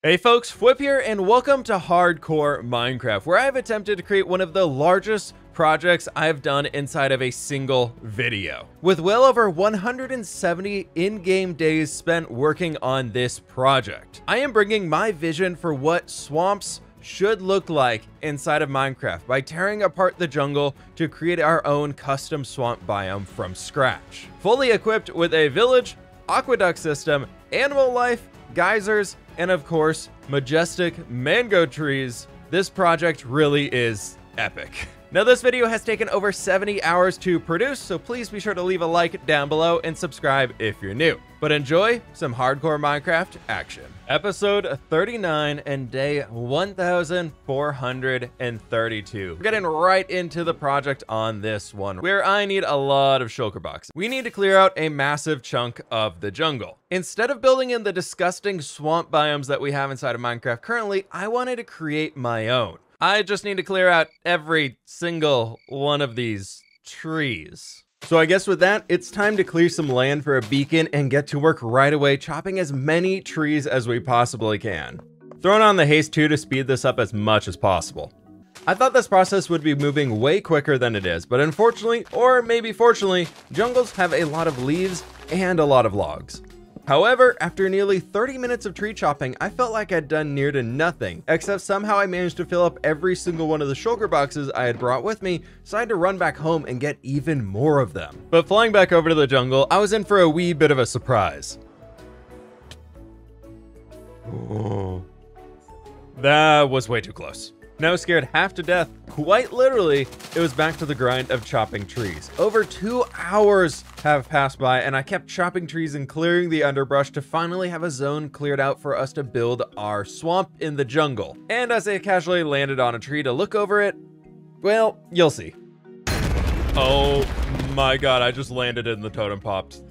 Hey folks, fWhip here, and welcome to Hardcore Minecraft, where I've attempted to create one of the largest projects I've done inside of a single video. With well over 170 in-game days spent working on this project, I am bringing my vision for what swamps should look like inside of Minecraft by tearing apart the jungle to create our own custom swamp biome from scratch. Fully equipped with a village, aqueduct system, animal life, geysers, and of course, majestic mango trees, this project really is epic. Now, this video has taken over 70 hours to produce, so please be sure to leave a like down below and subscribe if you're new. But enjoy some hardcore Minecraft action. Episode 39 and day 1432. We're getting right into the project on this one, where I need a lot of shulker boxes. We need to clear out a massive chunk of the jungle. Instead of building in the disgusting swamp biomes that we have inside of Minecraft currently, I wanted to create my own. I just need to clear out every single one of these trees. So I guess with that, it's time to clear some land for a beacon and get to work right away, chopping as many trees as we possibly can. Throwing on the haste too to speed this up as much as possible. I thought this process would be moving way quicker than it is, but unfortunately, or maybe fortunately, jungles have a lot of leaves and a lot of logs. However, after nearly 30 minutes of tree chopping, I felt like I'd done near to nothing, except somehow I managed to fill up every single one of the shulker boxes I had brought with me, so I had to run back home and get even more of them. But flying back over to the jungle, I was in for a wee bit of a surprise. Oh, that was way too close. Now scared half to death, quite literally, it was back to the grind of chopping trees. Over 2 hours have passed by and I kept chopping trees and clearing the underbrush to finally have a zone cleared out for us to build our swamp in the jungle. And as I casually landed on a tree to look over it, well, you'll see. Oh my god, I just landed and the totem popped.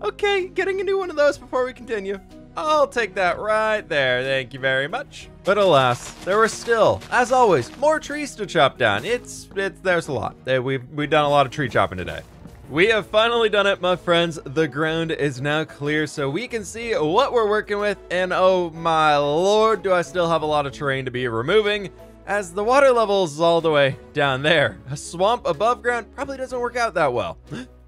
Okay, getting a new one of those before we continue. I'll take that right there, thank you very much. But alas, there were still, as always, more trees to chop down. There's a lot. We've done a lot of tree chopping today. We have finally done it, my friends. The ground is now clear so we can see what we're working with, and oh my lord, do I still have a lot of terrain to be removing, as the water level is all the way down there. A swamp above ground probably doesn't work out that well.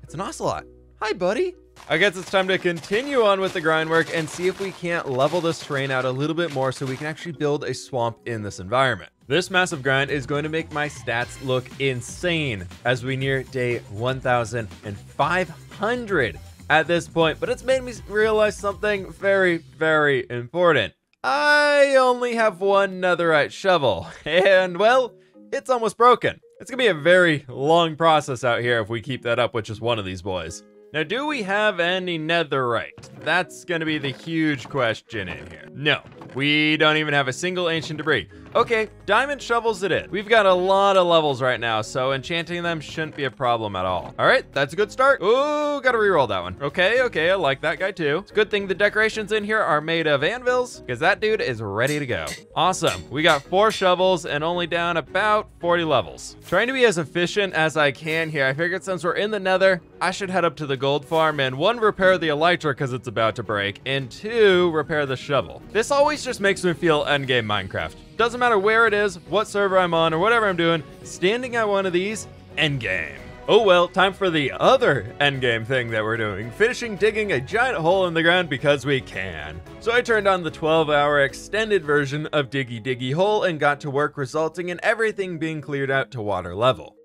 It's an ocelot. Hi, buddy. I guess it's time to continue on with the grind work and see if we can't level this terrain out a little bit more so we can actually build a swamp in this environment. This massive grind is going to make my stats look insane as we near day 1,500 at this point, but it's made me realize something very, very important. I only have one netherite shovel, and well, it's almost broken. It's gonna be a very long process out here if we keep that up with just one of these boys. Now, do we have any netherite? That's gonna be the huge question in here. No, we don't even have a single ancient debris. Okay, diamond shovels it is. We've got a lot of levels right now, so enchanting them shouldn't be a problem at all. All right, that's a good start. Ooh, gotta reroll that one. Okay, I like that guy too. It's a good thing the decorations in here are made of anvils, because that dude is ready to go. Awesome, we got 4 shovels and only down about 40 levels. Trying to be as efficient as I can here. I figured since we're in the nether, I should head up to the gold farm and 1, repair the elytra because it's about to break, and 2, repair the shovel. This always just makes me feel endgame Minecraft. Doesn't matter where it is, what server I'm on, or whatever I'm doing, standing at one of these, endgame. Oh well, time for the other endgame thing that we're doing, finishing digging a giant hole in the ground because we can. So I turned on the 12-hour extended version of Diggy Diggy Hole and got to work, resulting in everything being cleared out to water level.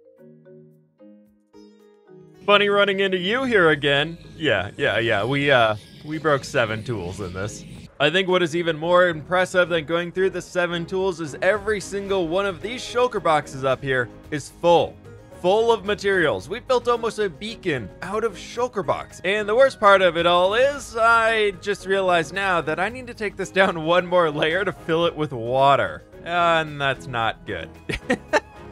Funny running into you here again. Yeah, we broke 7 tools in this. I think what is even more impressive than going through the 7 tools is every single one of these shulker boxes up here is full of materials. We built almost a beacon out of shulker box. And the worst part of it all is I just realized now that I need to take this down 1 more layer to fill it with water. And that's not good.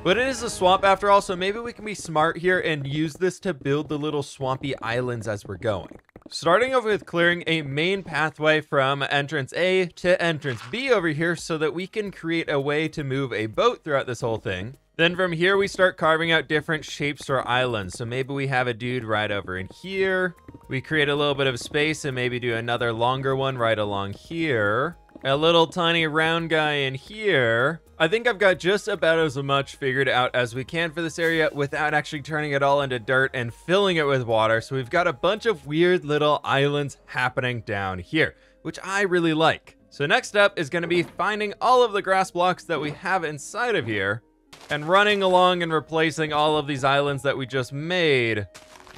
But it is a swamp after all, so maybe we can be smart here and use this to build the little swampy islands as we're going. Starting off with clearing a main pathway from entrance A to entrance B over here so that we can create a way to move a boat throughout this whole thing. Then from here, we start carving out different shapes for our islands. So maybe we have a dude right over in here. We create a little bit of space and maybe do another longer one right along here. A little tiny round guy in here. I think I've got just about as much figured out as we can for this area without actually turning it all into dirt and filling it with water. So we've got a bunch of weird little islands happening down here, which I really like. So next up is going to be finding all of the grass blocks that we have inside of here and running along and replacing all of these islands that we just made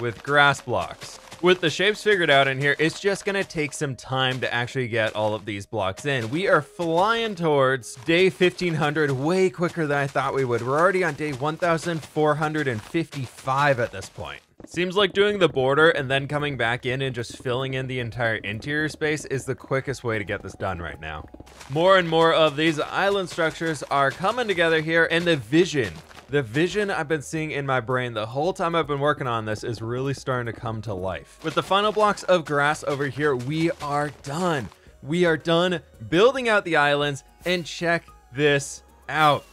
with grass blocks. With the shapes figured out in here, it's just gonna take some time to actually get all of these blocks in. We are flying towards day 1500 way quicker than I thought we would. We're already on day 1455 at this point. Seems like doing the border and then coming back in and just filling in the entire interior space is the quickest way to get this done right now. More and more of these island structures are coming together here, and the vision I've been seeing in my brain the whole time I've been working on this is really starting to come to life. With the final blocks of grass over here, we are done. We are done building out the islands, and check this out.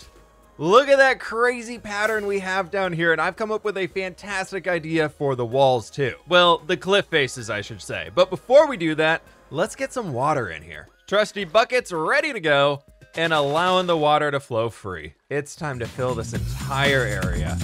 Look at that crazy pattern we have down here, and I've come up with a fantastic idea for the walls too. Well, the cliff faces, I should say. But before we do that, let's get some water in here. Trusty buckets ready to go, and allowing the water to flow free. It's time to fill this entire area.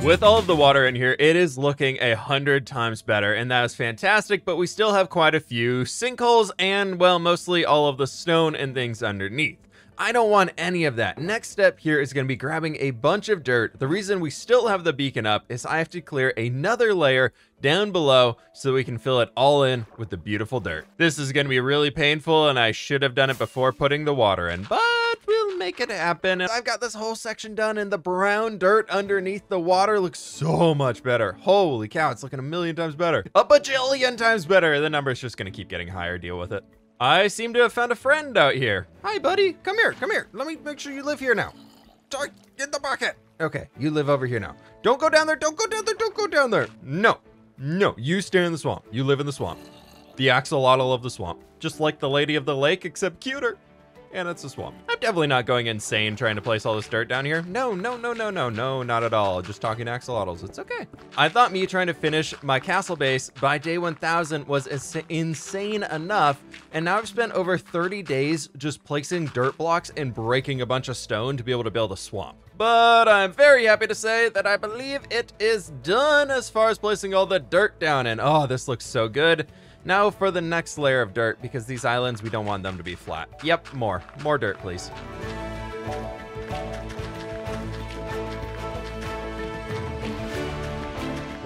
With all of the water in here, it is looking 100 times better, and that is fantastic, but we still have quite a few sinkholes and, well, mostly all of the stone and things underneath. I don't want any of that. Next step here is going to be grabbing a bunch of dirt. The reason we still have the beacon up is I have to clear another layer down below so we can fill it all in with the beautiful dirt. This is going to be really painful, and I should have done it before putting the water in, but we'll make it happen. I've got this whole section done, and the brown dirt underneath the water looks so much better. Holy cow, it's looking a million times better. A bajillion times better. The number's just going to keep getting higher. Deal with it. I seem to have found a friend out here. Hi, buddy. Come here. Come here. Let me make sure you live here now. Get the bucket. Okay, you live over here now. Don't go down there. Don't go down there. Don't go down there. No. No, you stay in the swamp. You live in the swamp. The axolotl of the swamp. Just like the lady of the lake, except cuter. And it's a swamp. I'm definitely not going insane trying to place all this dirt down here. No, not at all. Just talking axolotls. It's okay. I thought me trying to finish my castle base by day 1000 was insane enough, and now I've spent over 30 days just placing dirt blocks and breaking a bunch of stone to be able to build a swamp. But I'm very happy to say that I believe it is done as far as placing all the dirt down in. Oh, this looks so good. Now for the next layer of dirt, because these islands, we don't want them to be flat. Yep, more dirt, please.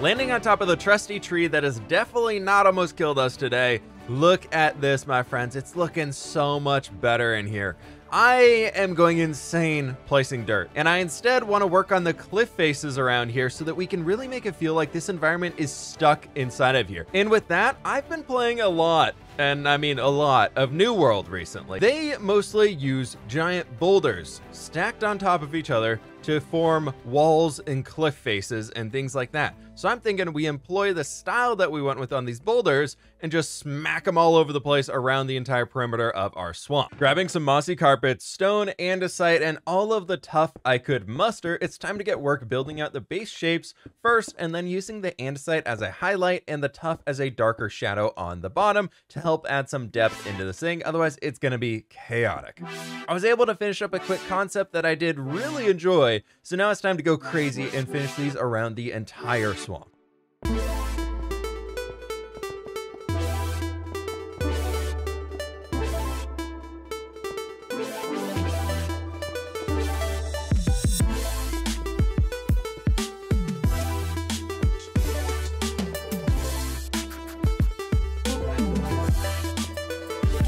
Landing on top of the trusty tree that has definitely not almost killed us today. Look at this, my friends. It's looking so much better in here. I am going insane placing dirt, and I instead want to work on the cliff faces around here so that we can really make it feel like this environment is stuck inside of here. And with that, I've been playing a lot, and I mean a lot, of New World recently. They mostly use giant boulders stacked on top of each other to form walls and cliff faces and things like that. So I'm thinking we employ the style that we went with on these boulders and just smack them all over the place around the entire perimeter of our swamp. Grabbing some mossy carpets, stone, andesite, and all of the tuff I could muster, it's time to get work building out the base shapes first, and then using the andesite as a highlight and the tuff as a darker shadow on the bottom to help add some depth into this thing. Otherwise, it's gonna be chaotic. I was able to finish up a quick concept that I did really enjoy, so now it's time to go crazy and finish these around the entire swamp.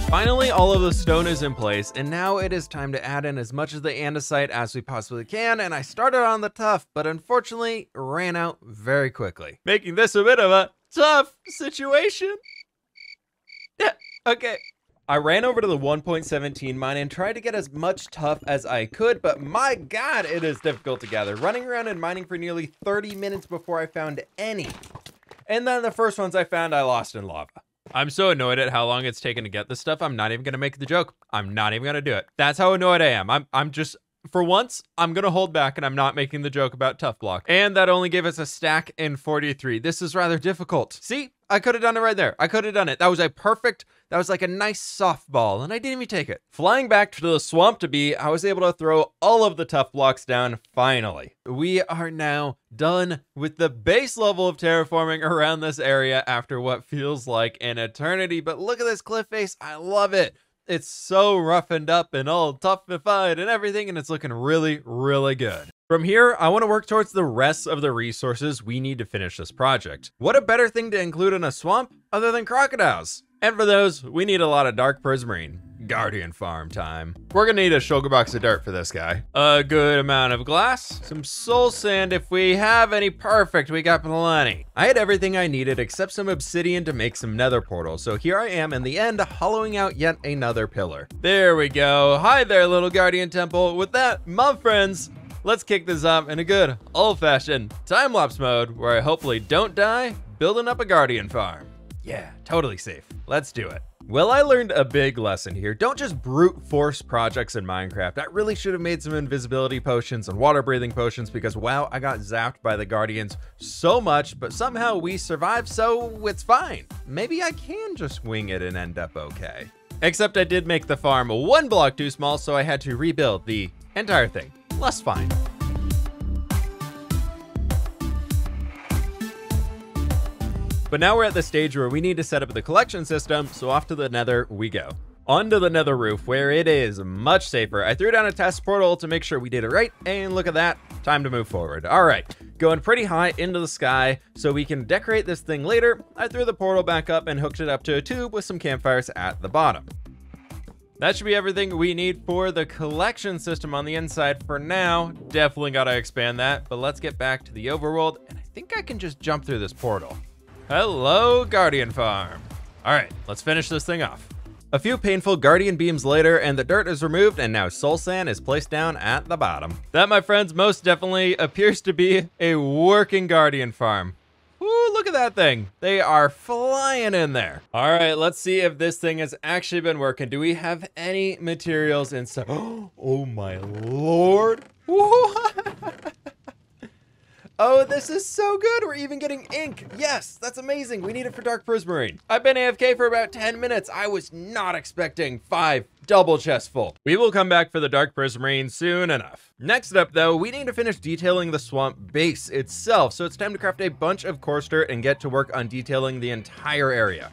Finally, all of the stone is in place, and now it is time to add in as much of the andesite as we possibly can, and I started on the tuff, but unfortunately ran out very quickly, making this a bit of a tough situation. Yeah, okay. I ran over to the 1.17 mine and tried to get as much tuff as I could, but my God, it is difficult to gather. Running around and mining for nearly 30 minutes before I found any. And then the first ones I found, I lost in lava. I'm so annoyed at how long it's taken to get this stuff. I'm not even gonna make the joke. I'm not even gonna do it. That's how annoyed I am. I'm just, for once, I'm gonna hold back and I'm not making the joke about tough block. And that only gave us a stack in 43. This is rather difficult. See, I could have done it right there. I could have done it. That was like a nice softball, and I didn't even take it. Flying back to the swamp to be, I was able to throw all of the tough blocks down finally. We are now done with the base level of terraforming around this area after what feels like an eternity. But look at this cliff face. I love it. It's so roughened up and all toughified and everything, and it's looking really, really good. From here, I want to work towards the rest of the resources we need to finish this project. What a better thing to include in a swamp other than crocodiles? And for those, we need a lot of dark prismarine. Guardian farm time. We're gonna need a sugar box of dirt for this guy. A good amount of glass, some soul sand if we have any. Perfect, we got plenty. I had everything I needed except some obsidian to make some nether portals. So here I am in the end, hollowing out yet another pillar. There we go. Hi there, little guardian temple. With that, my friends, let's kick this off in a good old-fashioned time-lapse mode where I hopefully don't die building up a guardian farm. Yeah, totally safe. Let's do it. Well, I learned a big lesson here. Don't just brute force projects in Minecraft. I really should have made some invisibility potions and water breathing potions because, wow, I got zapped by the guardians so much, but somehow we survived, so it's fine. Maybe I can just wing it and end up okay. Except I did make the farm one block too small, so I had to rebuild the entire thing. Less fine. But now we're at the stage where we need to set up the collection system, so off to the nether we go. Onto the nether roof, where it is much safer. I threw down a test portal to make sure we did it right, and look at that, time to move forward. All right, going pretty high into the sky so we can decorate this thing later. I threw the portal back up and hooked it up to a tube with some campfires at the bottom. That should be everything we need for the collection system on the inside for now. Definitely gotta expand that, but let's get back to the overworld, and I think I can just jump through this portal. Hello, Guardian Farm. All right, let's finish this thing off. A few painful Guardian beams later, and the dirt is removed, and now soul sand is placed down at the bottom. That, my friends, most definitely appears to be a working Guardian Farm. Ooh, look at that thing. They are flying in there. All right, let's see if this thing has actually been working. Do we have any materials in stuff? Oh my Lord. Oh, this is so good. We're even getting ink. Yes, that's amazing. We need it for dark prismarine. I've been AFK for about 10 minutes. I was not expecting 5 double chests full. We will come back for the dark prismarine soon enough. Next up though, we need to finish detailing the swamp base itself. So it's time to craft a bunch of coarse dirt and get to work on detailing the entire area.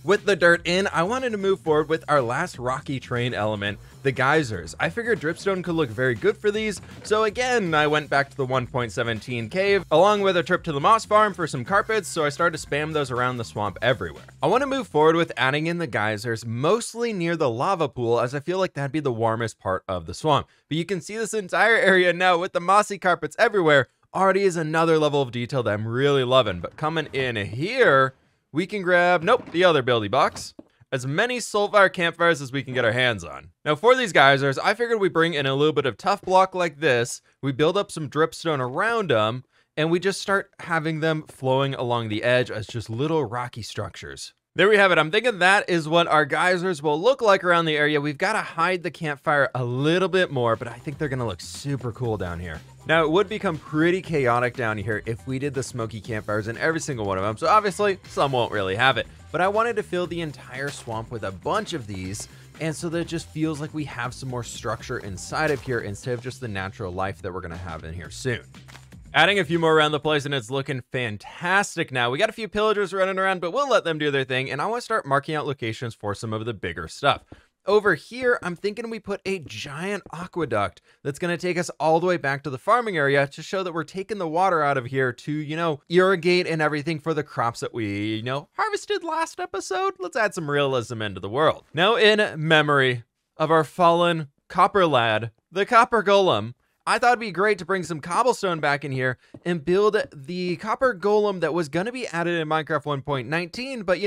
With the dirt in, I wanted to move forward with our last rocky terrain element, the geysers. I figured dripstone could look very good for these, so again, I went back to the 1.17 cave, along with a trip to the moss farm for some carpets, so I started to spam those around the swamp everywhere. I want to move forward with adding in the geysers, mostly near the lava pool, as I feel like that'd be the warmest part of the swamp. But you can see this entire area now with the mossy carpets everywhere, already is another level of detail that I'm really loving. But coming in here, we can grab, nope, the other building box. As many soulfire campfires as we can get our hands on. Now for these geysers, I figured we bring in a little bit of tough block like this, we build up some dripstone around them, and we just start having them flowing along the edge as just little rocky structures. There we have it. I'm thinking that is what our geysers will look like around the area. We've got to hide the campfire a little bit more, but I think they're gonna look super cool down here. Now, it would become pretty chaotic down here if we did the smoky campfires in every single one of them, so obviously, some won't really have it. But I wanted to fill the entire swamp with a bunch of these, and so that it just feels like we have some more structure inside of here instead of just the natural life that we're gonna have in here soon. Adding a few more around the place, and it's looking fantastic now. We got a few pillagers running around, but we'll let them do their thing, and I want to start marking out locations for some of the bigger stuff. Over here, I'm thinking we put a giant aqueduct that's going to take us all the way back to the farming area to show that we're taking the water out of here to, irrigate and everything for the crops that we, harvested last episode. Let's add some realism into the world. Now, in memory of our fallen copper lad, the copper golem, I thought it'd be great to bring some cobblestone back in here and build the copper golem that was going to be added in Minecraft 1.19, but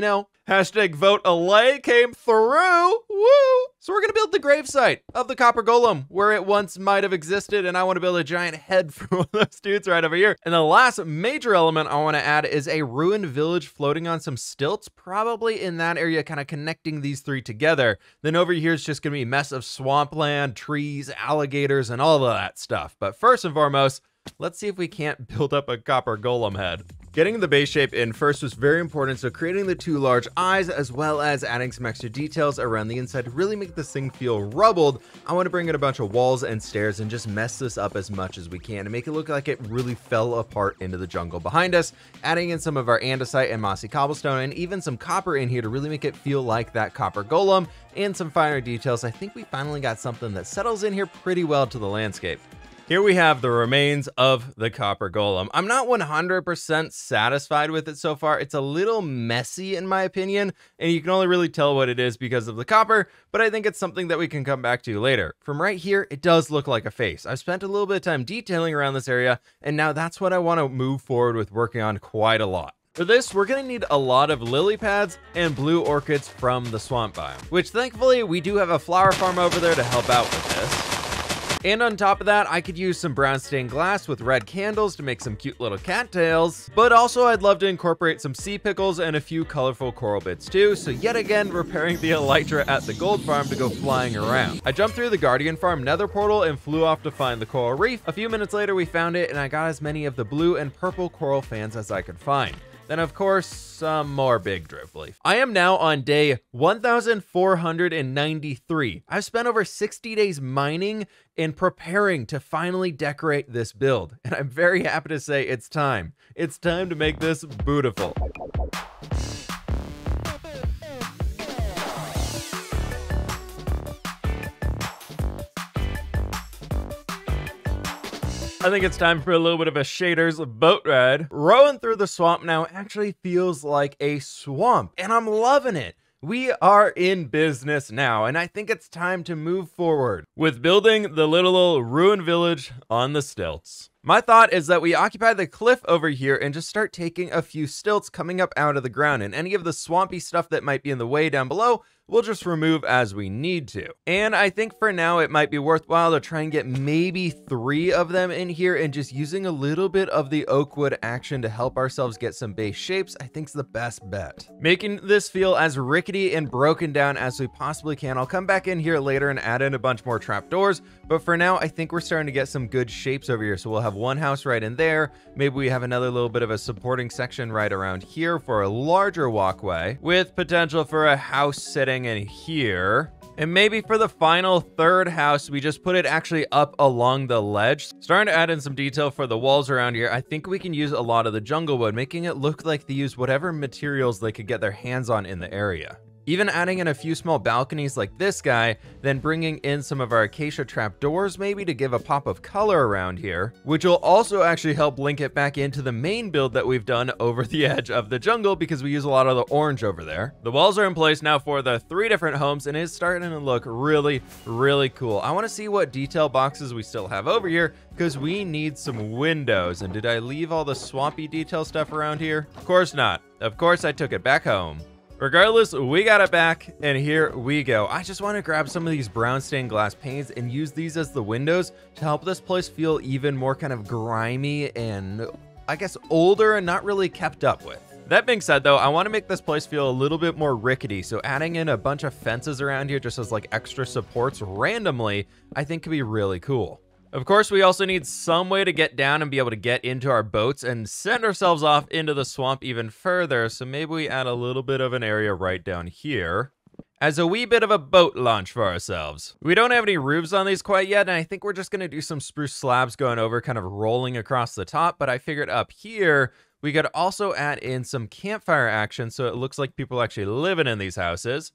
hashtag vote Allay came through. Woo! So we're gonna build the gravesite of the copper golem where it once might have existed, and I want to build a giant head for one of those dudes right over here. And the last major element I want to add is a ruined village floating on some stilts, probably in that area, kind of connecting these three together. Then over here is just gonna be a mess of swampland, trees, alligators, and all of that stuff. But first and foremost, let's see if we can't build up a copper golem head. Getting the base shape in first was very important, so creating the two large eyes as well as adding some extra details around the inside to really make this thing feel rubbled. I want to bring in a bunch of walls and stairs and just mess this up as much as we can to make it look like it really fell apart into the jungle behind us, adding in some of our andesite and mossy cobblestone and even some copper in here to really make it feel like that copper golem, and some finer details. I think we finally got something that settles in here pretty well to the landscape. Here we have the remains of the copper golem. I'm not 100% satisfied with it so far. It's a little messy in my opinion, and you can only really tell what it is because of the copper, but I think it's something that we can come back to later. From right here, it does look like a face. I've spent a little bit of time detailing around this area, and now that's what I want to move forward with working on quite a lot. For this, we're going to need a lot of lily pads and blue orchids from the swamp biome, which thankfully we do have a flower farm over there to help out with this. And on top of that, I could use some brown stained glass with red candles to make some cute little cattails. But also I'd love to incorporate some sea pickles and a few colorful coral bits too. So yet again, repairing the elytra at the gold farm to go flying around. I jumped through the Guardian farm nether portal and flew off to find the coral reef. A few minutes later, we found it and I got as many of the blue and purple coral fans as I could find. Then of course, some more big drip leaf. I am now on day 1493. I've spent over 60 days mining and preparing to finally decorate this build. And I'm very happy to say it's time. It's time to make this beautiful. I think it's time for a little bit of a shader's boat ride. Rowing through the swamp now actually feels like a swamp, and I'm loving it. We are in business now, and I think it's time to move forward with building the little old ruined village on the stilts. My thought is that we occupy the cliff over here and just start taking a few stilts coming up out of the ground, and any of the swampy stuff that might be in the way down below, we'll just remove as we need to. And I think for now it might be worthwhile to try and get maybe 3 of them in here, and just using a little bit of the oak wood action to help ourselves get some base shapes, I think is the best bet. Making this feel as rickety and broken down as we possibly can. I'll come back in here later and add in a bunch more trapdoors, but for now I think we're starting to get some good shapes over here. So we'll have one house right in there. Maybe we have another little bit of a supporting section right around here for a larger walkway, with potential for a house sitting in here. And maybe for the final third house, we just put it actually up along the ledge. Starting to add in some detail for the walls around here. I think we can use a lot of the jungle wood, making it look like they use whatever materials they could get their hands on in the area. Even adding in a few small balconies like this guy, then bringing in some of our acacia trapdoors maybe to give a pop of color around here, which will also actually help link it back into the main build that we've done over the edge of the jungle, because we use a lot of the orange over there. The walls are in place now for the 3 different homes, and it's starting to look really, really cool. I want to see what detail boxes we still have over here, because we need some windows. And did I leave all the swampy detail stuff around here? Of course not. Of course I took it back home. Regardless, we got it back, and here we go. I just want to grab some of these brown stained glass panes and use these as the windows to help this place feel even more kind of grimy and, I guess, older and not really kept up with. That being said though, I want to make this place feel a little bit more rickety, so adding in a bunch of fences around here just as like extra supports randomly, I think could be really cool. Of course, we also need some way to get down and be able to get into our boats and send ourselves off into the swamp even further, so maybe we add a little bit of an area right down here as a wee bit of a boat launch for ourselves. We don't have any roofs on these quite yet, and I think we're just going to do some spruce slabs going over, kind of rolling across the top, but I figured up here we could also add in some campfire action so it looks like people are actually living in these houses.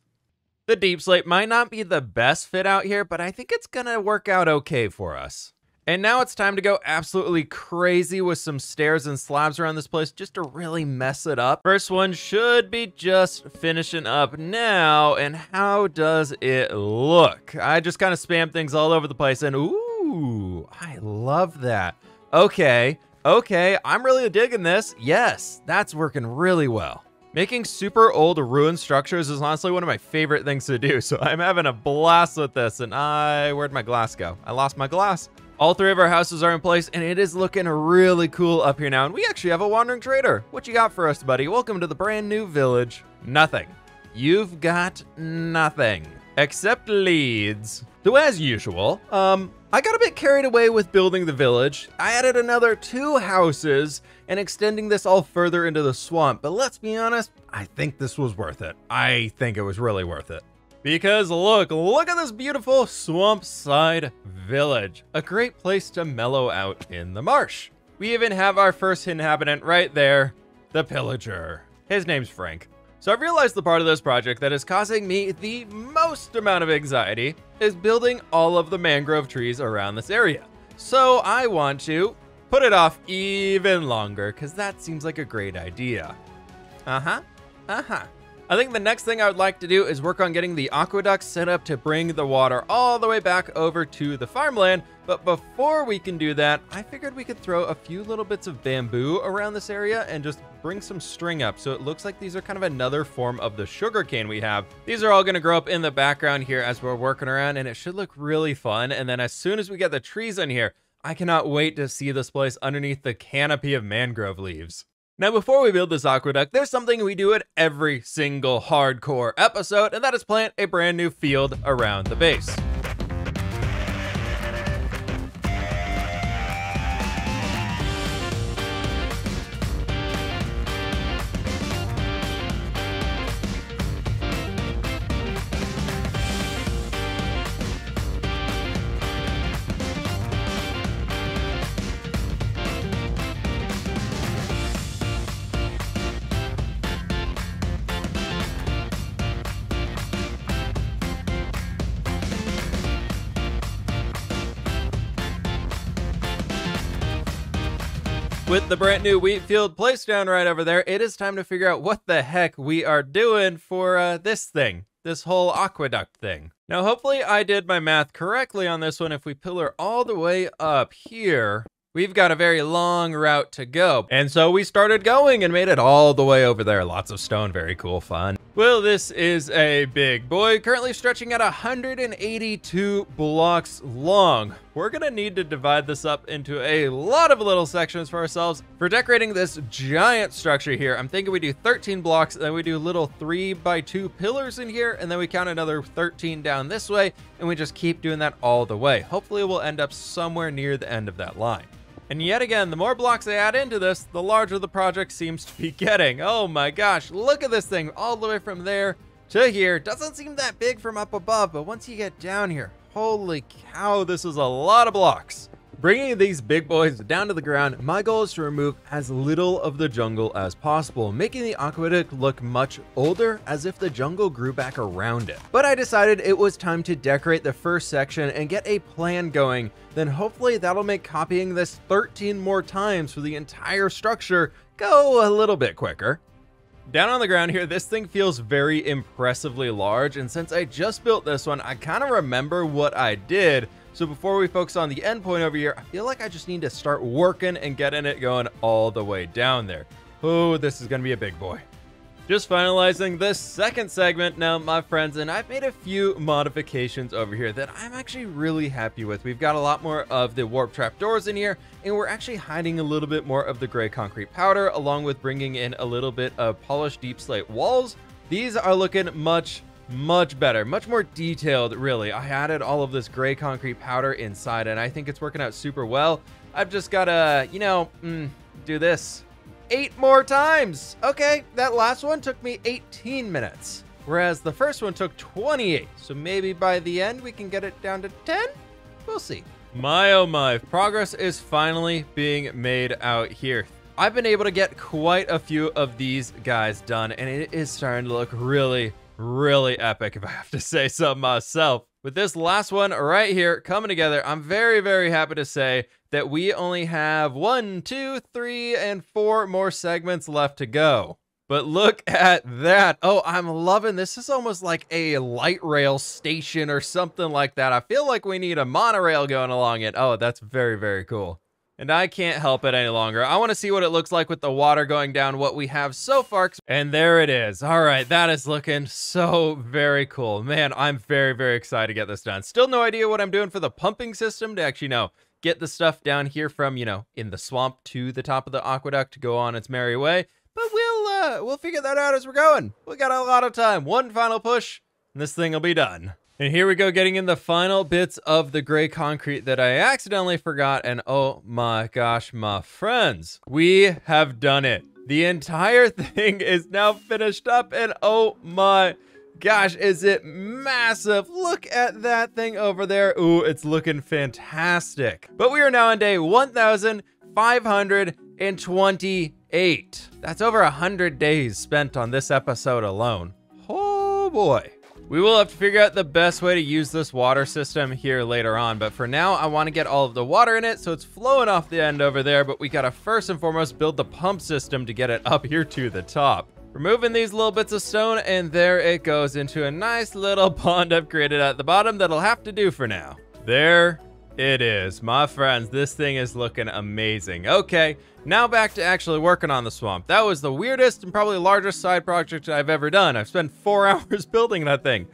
The deep slate might not be the best fit out here, but I think it's gonna work out okay for us. And now it's time to go absolutely crazy with some stairs and slabs around this place just to really mess it up. First one should be just finishing up now, and how does it look? I just kind of spam things all over the place, and ooh, I love that. Okay, I'm really digging this. Yes, that's working really well. Making super old ruined structures is honestly one of my favorite things to do, so I'm having a blast with this. And where'd my glass go? I lost my glass. All three of our houses are in place, and it is looking really cool up here now. And we actually have a wandering trader. What you got for us, buddy? Welcome to the brand new village. Nothing. You've got nothing. Except leads. So as usual, I got a bit carried away with building the village. I added another 2 houses and extending this all further into the swamp. But let's be honest, I think this was worth it. I think it was really worth it. Because look at this beautiful swamp side village. A great place to mellow out in the marsh. We even have our first inhabitant right there, the pillager. His name's Frank. So I've realized the part of this project that is causing me the most amount of anxiety is building all of the mangrove trees around this area. So I want to put it off even longer because that seems like a great idea. I think the next thing I would like to do is work on getting the aqueduct set up to bring the water all the way back over to the farmland. But before we can do that, I figured we could throw a few little bits of bamboo around this area and just bring some string up. So it looks like these are kind of another form of the sugar cane we have. These are all going to grow up in the background here as we're working around, and it should look really fun. And then as soon as we get the trees in here, I cannot wait to see this place underneath the canopy of mangrove leaves. Now, before we build this aqueduct, there's something we do at every single hardcore episode, and that is plant a brand new field around the base. With the brand new wheat field placed down right over there, it is time to figure out what the heck we are doing for this thing, this whole aqueduct thing. Now, hopefully I did my math correctly on this one. If we pillar all the way up here, we've got a very long route to go. And so we started going and made it all the way over there. Lots of stone, very cool, fun. Well, this is a big boy, currently stretching at 182 blocks long. We're gonna need to divide this up into a lot of little sections for ourselves. For decorating this giant structure here, I'm thinking we do 13 blocks, then we do little 3x2 pillars in here, and then we count another 13 down this way, and we just keep doing that all the way. Hopefully we'll end up somewhere near the end of that line. And yet again, the more blocks I add into this, the larger the project seems to be getting. Oh my gosh, look at this thing all the way from there to here. Doesn't seem that big from up above, but once you get down here, holy cow, this is a lot of blocks. Bringing these big boys down to the ground, my goal is to remove as little of the jungle as possible, making the aqueduct look much older, as if the jungle grew back around it. But I decided it was time to decorate the first section and get a plan going. Then hopefully that'll make copying this 13 more times for the entire structure go a little bit quicker. Down on the ground here, this thing feels very impressively large, and since I just built this one, I kind of remember what I did. So before we focus on the endpoint over here, I feel like I just need to start working and getting it going all the way down there. Oh, this is gonna be a big boy. Just finalizing this second segment now, my friends, and I've made a few modifications over here that I'm actually really happy with. We've got a lot more of the warp trap doors in here, and we're actually hiding a little bit more of the gray concrete powder, along with bringing in a little bit of polished deep slate walls. These are looking much better, much more detailed, really. I added all of this gray concrete powder inside, and I think it's working out super well. I've just gotta, do this 8 more times. Okay, that last one took me 18 minutes, whereas the first one took 28. So maybe by the end we can get it down to 10? We'll see. My oh my, progress is finally being made out here. I've been able to get quite a few of these guys done, and it is starting to look really epic, if I have to say so myself. With this last one right here coming together, I'm very happy to say that we only have 1, 2, 3, and 4 more segments left to go. But look at that. Oh, I'm loving this. This is almost like a light rail station or something like that. I feel like we need a monorail going along it. Oh, that's very cool. And I can't help it any longer. I want to see what it looks like with the water going down, what we have so far. And there it is. All right, that is looking so very cool. Man, I'm very, very excited to get this done. Still no idea what I'm doing for the pumping system to actually, get the stuff down here from, in the swamp to the top of the aqueduct to go on its merry way. But we'll figure that out as we're going. We got a lot of time. One final push, and this thing will be done. And here we go, getting in the final bits of the gray concrete that I accidentally forgot. And oh my gosh, my friends, we have done it. The entire thing is now finished up. And oh my gosh, is it massive? Look at that thing over there. Ooh, it's looking fantastic. But we are now on day 1,528. That's over 100 days spent on this episode alone. Oh boy. We will have to figure out the best way to use this water system here later on, but for now, I want to get all of the water in it so it's flowing off the end over there, but we gotta first and foremost build the pump system to get it up here to the top. Removing these little bits of stone, and there it goes into a nice little pond I've created at the bottom that'll have to do for now. There it is, my friends. This thing is looking amazing. Okay, now back to actually working on the swamp. That was the weirdest and probably largest side project I've ever done. I've spent 4 hours building that thing.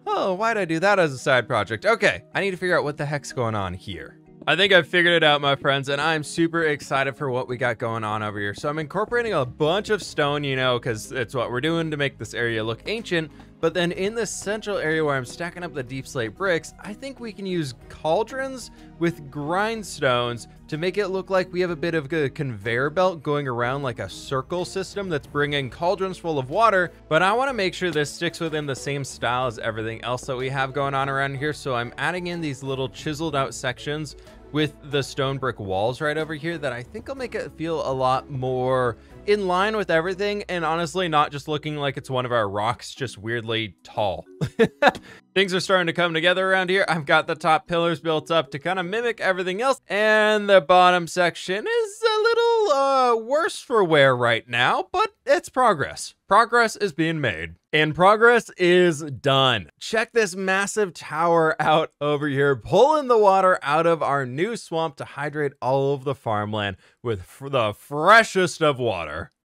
Oh, why'd I do that as a side project? Okay, I need to figure out what the heck's going on here. I think I've figured it out, my friends, and I'm super excited for what we got going on over here. So I'm incorporating a bunch of stone, because it's what we're doing to make this area look ancient. But then in the central area where I'm stacking up the deep slate bricks, I think we can use cauldrons with grindstones to make it look like we have a bit of a conveyor belt going around like a circle system that's bringing cauldrons full of water. But I want to make sure this sticks within the same style as everything else that we have going on around here. So I'm adding in these little chiseled out sections with the stone brick walls right over here that I think will make it feel a lot more in line with everything, and honestly not just looking like it's one of our rocks just weirdly tall. Things are starting to come together around here. I've got the top pillars built up to kind of mimic everything else, and the bottom section is a little worse for wear right now, but it's progress. Progress is being made, and progress is done. Check this massive tower out over here, pulling the water out of our new swamp to hydrate all of the farmland with the freshest of water.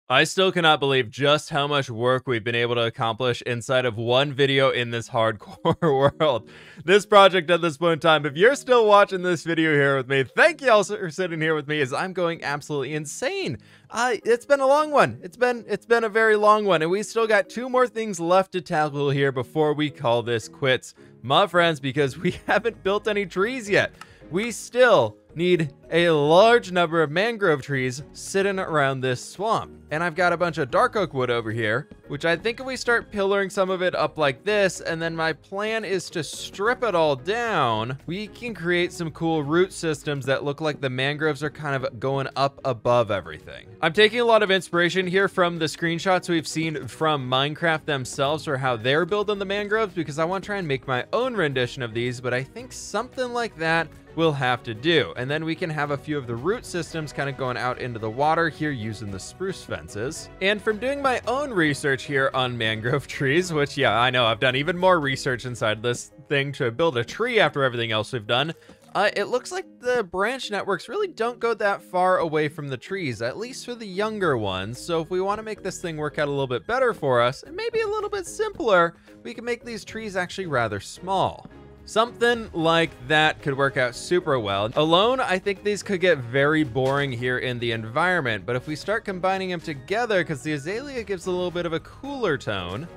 I still cannot believe just how much work we've been able to accomplish inside of one video in this hardcore world. This project at this point in time, if you're still watching this video here with me, thank you all for sitting here with me as I'm going absolutely insane. It's been a long one. It's been a very long one, and we still got 2 more things left to tackle here before we call this quits, my friends, because we haven't built any trees yet. We still need a large number of mangrove trees sitting around this swamp. And I've got a bunch of dark oak wood over here, which I think if we start pillaring some of it up like this, and then my plan is to strip it all down, we can create some cool root systems that look like the mangroves are kind of going up above everything. I'm taking a lot of inspiration here from the screenshots we've seen from Minecraft themselves for how they're building the mangroves, because I want to try and make my own rendition of these, but I think something like that we'll have to do. And then we can have a few of the root systems kind of going out into the water here using the spruce fences. And from doing my own research here on mangrove trees, which, yeah, I know I've done even more research inside this thing to build a tree after everything else we've done, it looks like the branch networks really don't go that far away from the trees, at least for the younger ones. So if we want to make this thing work out a little bit better for us, and maybe a little bit simpler, we can make these trees actually rather small. Something like that could work out super well. Alone, I think these could get very boring here in the environment, but if we start combining them together, because the azalea gives a little bit of a cooler tone,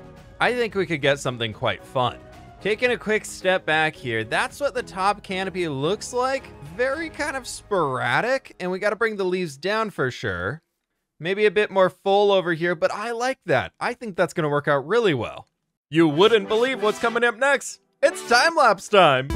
I think we could get something quite fun. Taking a quick step back here, that's what the top canopy looks like. Very kind of sporadic, and we got to bring the leaves down for sure. Maybe a bit more full over here, but I like that. I think that's going to work out really well. You wouldn't believe what's coming up next. It's time-lapse time!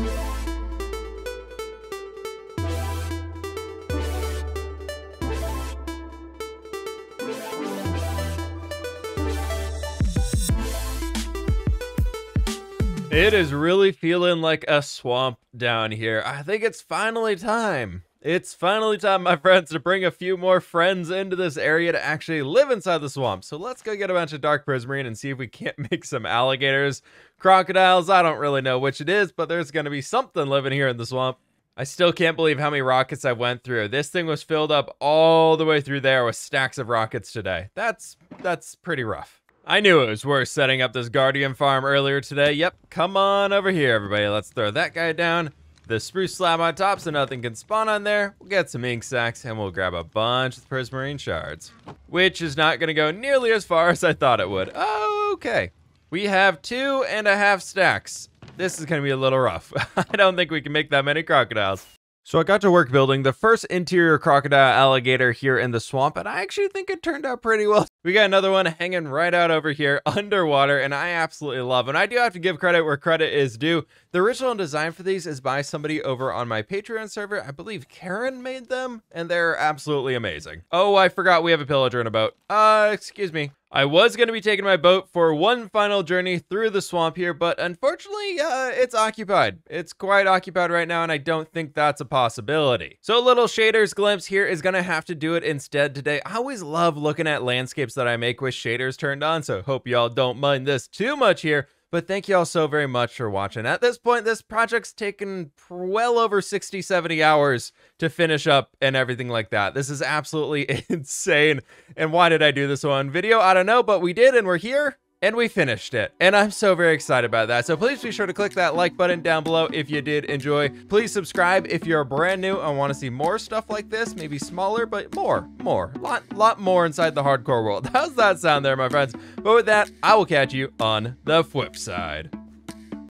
It is really feeling like a swamp down here. I think it's finally time. It's finally time, my friends, to bring a few more friends into this area to actually live inside the swamp. So let's go get a bunch of dark prismarine and see if we can't make some alligators, crocodiles. I don't really know which it is, but there's going to be something living here in the swamp. I still can't believe how many rockets I went through. This thing was filled up all the way through there with stacks of rockets today. That's pretty rough. I knew it was worth setting up this Guardian farm earlier today. Yep, come on over here, everybody. Let's throw that guy down. The spruce slab on top so nothing can spawn on there. We'll get some ink sacks and we'll grab a bunch of prismarine shards, which is not going to go nearly as far as I thought it would. Okay, we have 2.5 stacks. This is going to be a little rough. I don't think we can make that many crocodiles. So I got to work building the first interior crocodile alligator here in the swamp, and I actually think it turned out pretty well. We got another one hanging right out over here underwater, and I absolutely love it. And I do have to give credit where credit is due. The original design for these is by somebody over on my Patreon server. I believe Karen made them, and they're absolutely amazing. Oh, I forgot we have a pillager in a boat. Excuse me. I was going to be taking my boat for one final journey through the swamp here, but unfortunately, it's occupied. It's quite occupied right now, and I don't think that's a possibility. So a little shaders glimpse here is going to have to do it instead today. I always love looking at landscapes that I make with shaders turned on, so hope y'all don't mind this too much here. But thank you all so very much for watching. At this point, this project's taken well over 60, 70 hours to finish up and everything like that. This is absolutely insane. And why did I do this one video? I don't know, but we did, and we're here. And we finished it. And I'm so very excited about that. So please be sure to click that like button down below if you did enjoy. Please subscribe if you're brand new and want to see more stuff like this. Maybe smaller, but more. Lot more inside the hardcore world. How's that sound there, my friends? But with that, I will catch you on the fWhip side.